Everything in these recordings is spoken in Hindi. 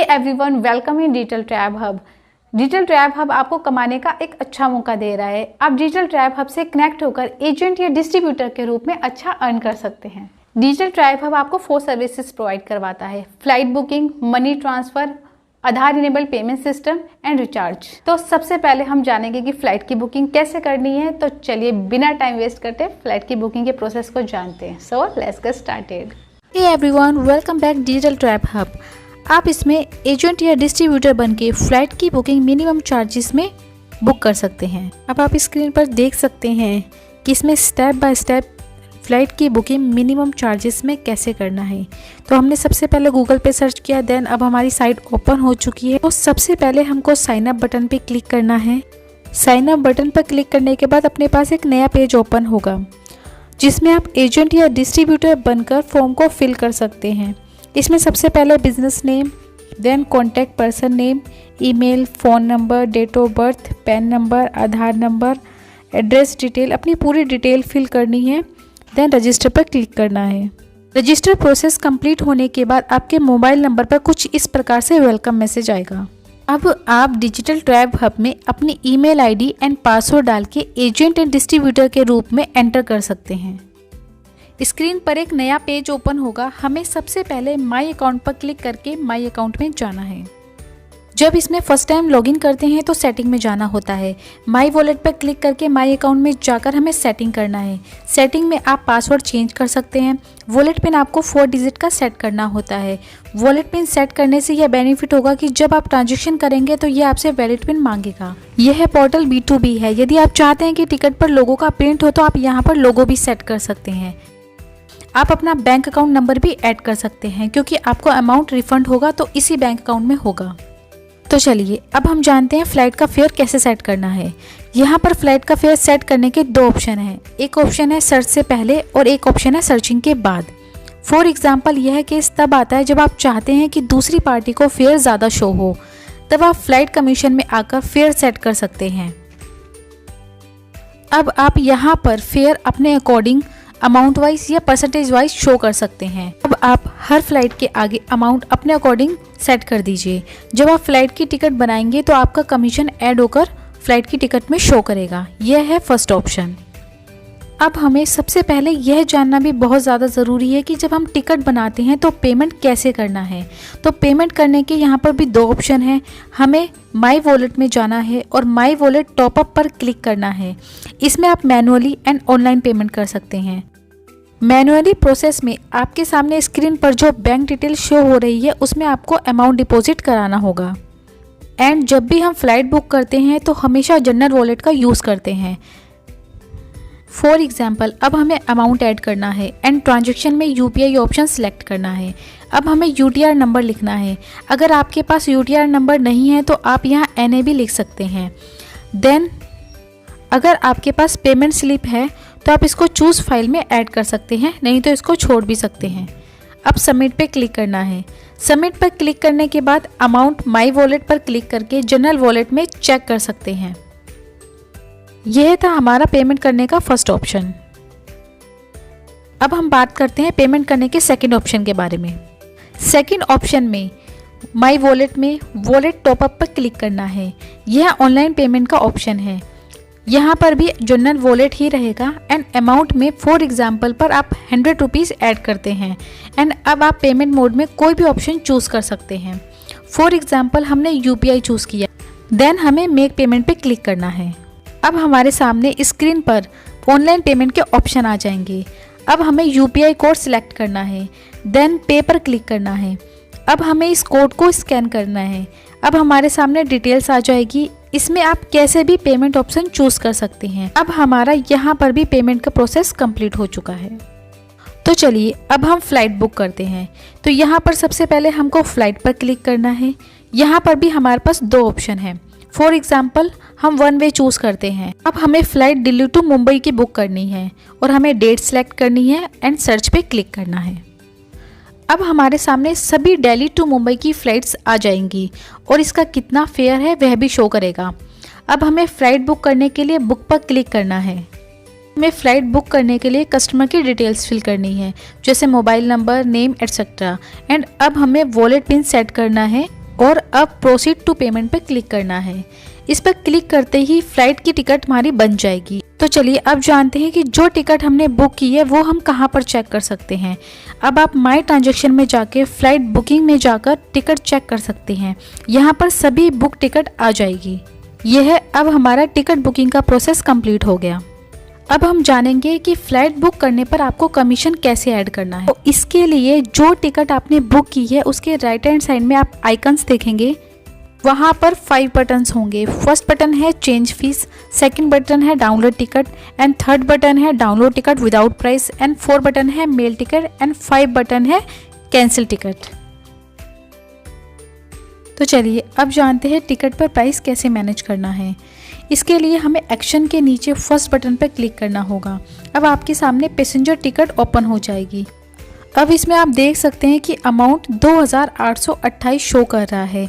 Everyone, welcome in digital travel hub. Digital travel hub आपको कमाने का एक अच्छा मौका दे रहा है। आप डिजिटल ट्रैवल हब से कनेक्ट होकर एजेंट या डिस्ट्रीब्यूटर के रूप में अच्छा अर्न कर सकते हैं। डिजिटल ट्रैवल हब आपको 4 सर्विसेज प्रोवाइड करवाता है: flight booking, money transfer, Aadhaar enable payment system and recharge. तो सबसे पहले हम जानेंगे कि फ्लाइट की बुकिंग कैसे करनी है। तो चलिए बिना टाइम वेस्ट करते फ्लाइट की बुकिंग के प्रोसेस को जानते हैं। So let's get started. Hey everyone, welcome back digital travel hub. आप इसमें एजेंट या डिस्ट्रीब्यूटर बनके फ्लाइट की बुकिंग मिनिमम चार्जेस में बुक कर सकते हैं। अब आप स्क्रीन पर देख सकते हैं कि इसमें स्टेप बाय स्टेप फ़्लाइट की बुकिंग मिनिमम चार्जेस में कैसे करना है। तो हमने सबसे पहले गूगल पे सर्च किया, देन अब हमारी साइट ओपन हो चुकी है। तो सबसे पहले हमको साइन अप बटन पे क्लिक करना है। साइन अप बटन पर क्लिक करने के बाद अपने पास एक नया पेज ओपन होगा जिसमें आप एजेंट या डिस्ट्रीब्यूटर बनकर फॉर्म को फिल कर सकते हैं। इसमें सबसे पहले business name, then contact person name, email, phone number, date of birth, PAN number, Aadhaar number, address detail, अपनी पूरी डिटेल फिल करनी है। देन रजिस्टर पर क्लिक करना है। रजिस्टर प्रोसेस कंप्लीट होने के बाद आपके मोबाइल नंबर पर कुछ इस प्रकार से वेलकम मैसेज आएगा। अब आप डिजिटल ट्रैवल हब में अपनी ईमेल आईडी एंड पासवर्ड डाल के एजेंट एंड डिस्ट्रीब्यूटर के रूप में एंटर कर सकते हैं। स्क्रीन पर एक नया पेज ओपन होगा। हमें सबसे पहले माई अकाउंट पर क्लिक करके माई अकाउंट में जाना है। जब इसमें फर्स्ट टाइम लॉगिन करते हैं तो सेटिंग में जाना होता है। माई वॉलेट पर क्लिक करके माई अकाउंट में जाकर हमें सेटिंग करना है। सेटिंग में आप पासवर्ड चेंज कर सकते हैं। वॉलेट पिन आपको 4 डिजिट का सेट करना होता है। वॉलेट पिन सेट करने से यह बेनिफिट होगा कि जब आप ट्रांजेक्शन करेंगे तो यह आपसे वॉलेट पिन मांगेगा। यह पोर्टल B2B है। यदि आप चाहते हैं कि टिकट पर लोगो का प्रिंट हो तो आप यहाँ पर लोगो भी सेट कर सकते हैं। आप अपना बैंक अकाउंट नंबर भी ऐड कर सकते हैं क्योंकि आपको अमाउंट रिफंड होगा तो इसी बैंक अकाउंट में होगा। तो चलिए अब हम जानते हैं फ़्लाइट का फेयर कैसे सेट करना है। यहाँ पर फ़्लाइट का फेयर सेट करने के 2 ऑप्शन हैं। एक ऑप्शन है सर्च से पहले और एक ऑप्शन है सर्चिंग के बाद। फॉर एग्जाम्पल यह केस तब आता है जब आप चाहते हैं कि दूसरी पार्टी को फेयर ज़्यादा शो हो, तब आप फ़्लाइट कमीशन में आकर फेयर सेट कर सकते हैं। अब आप यहाँ पर फेयर अपने अकॉर्डिंग अमाउंट वाइज या परसेंटेज वाइज शो कर सकते हैं। अब आप हर फ्लाइट के आगे अमाउंट अपने अकॉर्डिंग सेट कर दीजिए। जब आप फ्लाइट की टिकट बनाएंगे तो आपका कमीशन ऐड होकर फ्लाइट की टिकट में शो करेगा। यह है फर्स्ट ऑप्शन। अब हमें सबसे पहले यह जानना भी बहुत ज़्यादा ज़रूरी है कि जब हम टिकट बनाते हैं तो पेमेंट कैसे करना है। तो पेमेंट करने के यहाँ पर भी 2 ऑप्शन हैं। हमें माई वॉलेट में जाना है और माई वॉलेट टॉपअप पर क्लिक करना है। इसमें आप मैनुअली एंड ऑनलाइन पेमेंट कर सकते हैं। मैनुअली प्रोसेस में आपके सामने स्क्रीन पर जो बैंक डिटेल शो हो रही है उसमें आपको अमाउंट डिपॉजिट कराना होगा। एंड जब भी हम फ्लाइट बुक करते हैं तो हमेशा जनरल वॉलेट का यूज़ करते हैं। फॉर एग्जाम्पल अब हमें अमाउंट ऐड करना है एंड ट्रांजैक्शन में UPI ऑप्शन सेलेक्ट करना है। अब हमें UTR नंबर लिखना है। अगर आपके पास UTR नंबर नहीं है तो आप यहाँ NA भी लिख सकते हैं। देन अगर आपके पास पेमेंट स्लिप है तो आप इसको चूज़ फाइल में ऐड कर सकते हैं, नहीं तो इसको छोड़ भी सकते हैं। अब सबमिट पे क्लिक करना है। सबमिट पर क्लिक करने के बाद अमाउंट माई वॉलेट पर क्लिक करके जनरल वॉलेट में चेक कर सकते हैं। यह था हमारा पेमेंट करने का फर्स्ट ऑप्शन। अब हम बात करते हैं पेमेंट करने के सेकंड ऑप्शन के बारे में। सेकंड ऑप्शन में माई वॉलेट में वॉलेट टॉपअप पर क्लिक करना है। यह ऑनलाइन पेमेंट का ऑप्शन है। यहाँ पर भी जनरल वॉलेट ही रहेगा एंड अमाउंट में फॉर एग्जाम्पल पर आप 100 रुपीज़ ऐड करते हैं एंड अब आप पेमेंट मोड में कोई भी ऑप्शन चूज़ कर सकते हैं। फॉर एग्जाम्पल हमने UPI चूज़ किया, देन हमें मेक पेमेंट पे क्लिक करना है। अब हमारे सामने स्क्रीन पर ऑनलाइन पेमेंट के ऑप्शन आ जाएंगे। अब हमें UPI कोड सिलेक्ट करना है, देन पे पर क्लिक करना है। अब हमें इस कोड को स्कैन करना है। अब हमारे सामने डिटेल्स आ जाएगी। इसमें आप कैसे भी पेमेंट ऑप्शन चूज़ कर सकते हैं। अब हमारा यहाँ पर भी पेमेंट का प्रोसेस कंप्लीट हो चुका है। तो चलिए अब हम फ़्लाइट बुक करते हैं। तो यहाँ पर सबसे पहले हमको फ़्लाइट पर क्लिक करना है। यहाँ पर भी हमारे पास 2 ऑप्शन हैं। फॉर एग्जाम्पल हम 1 वे चूज़ करते हैं। अब हमें फ़्लाइट दिल्ली टू मुंबई की बुक करनी है और हमें डेट सेलेक्ट करनी है एंड सर्च पे क्लिक करना है। अब हमारे सामने सभी दिल्ली टू मुंबई की फ़्लाइट्स आ जाएंगी और इसका कितना फेयर है वह भी शो करेगा। अब हमें फ़्लाइट बुक करने के लिए बुक पर क्लिक करना है। हमें फ़्लाइट बुक करने के लिए कस्टमर की डिटेल्स फिल करनी है, जैसे mobile number, name etcetera. And अब हमें वॉलेट पिन सेट करना है और अब प्रोसीड टू पेमेंट पर क्लिक करना है। इस पर क्लिक करते ही फ्लाइट की टिकट हमारी बन जाएगी। तो चलिए अब जानते हैं कि जो टिकट हमने बुक की है वो हम कहाँ पर चेक कर सकते हैं। अब आप माई ट्रांजैक्शन में जाके फ्लाइट बुकिंग में जाकर टिकट चेक कर सकते हैं। यहाँ पर सभी बुक टिकट आ जाएगी। यह है अब हमारा टिकट बुकिंग का प्रोसेस कंप्लीट हो गया। अब हम जानेंगे कि फ़्लाइट बुक करने पर आपको कमीशन कैसे ऐड करना है। तो इसके लिए जो टिकट आपने बुक की है उसके राइट हैंड साइड में आप आइकन्स देखेंगे, वहाँ पर 5 बटन्स होंगे। फर्स्ट बटन है चेंज फीस, सेकंड बटन है download ticket and third button है download ticket without price and 4 button है मेल टिकट एंड 5 बटन है कैंसिल टिकट। तो चलिए अब जानते हैं टिकट पर प्राइस कैसे मैनेज करना है। इसके लिए हमें एक्शन के नीचे फर्स्ट बटन पर क्लिक करना होगा। अब आपके सामने पैसेंजर टिकट ओपन हो जाएगी। अब इसमें आप देख सकते हैं कि अमाउंट 2828 शो कर रहा है।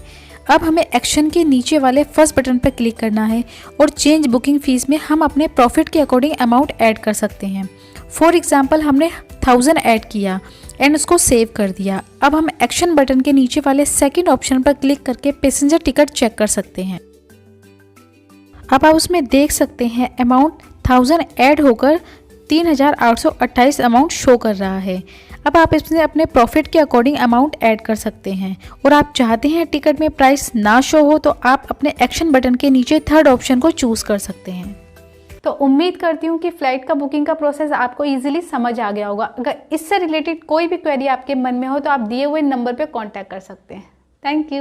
अब हमें एक्शन के नीचे वाले फर्स्ट बटन पर क्लिक करना है और चेंज बुकिंग फीस में हम अपने प्रॉफिट के अकॉर्डिंग अमाउंट ऐड कर सकते हैं। फॉर एग्जांपल हमने 1000 ऐड किया एंड उसको सेव कर दिया। अब हम एक्शन बटन के नीचे वाले सेकंड ऑप्शन पर क्लिक करके पैसेंजर टिकट चेक कर सकते हैं। अब आप उसमें देख सकते हैं अमाउंट 1000 ऐड होकर 3828 अमाउंट शो कर रहा है। अब आप इसमें अपने प्रॉफिट के अकॉर्डिंग अमाउंट ऐड कर सकते हैं और आप चाहते हैं टिकट में प्राइस ना शो हो तो आप अपने एक्शन बटन के नीचे थर्ड ऑप्शन को चूज कर सकते हैं। तो उम्मीद करती हूँ कि फ़्लाइट का बुकिंग का प्रोसेस आपको इजीली समझ आ गया होगा। अगर इससे रिलेटेड कोई भी क्वेरी आपके मन में हो तो आप दिए हुए नंबर पर कॉन्टैक्ट कर सकते हैं। Thank you.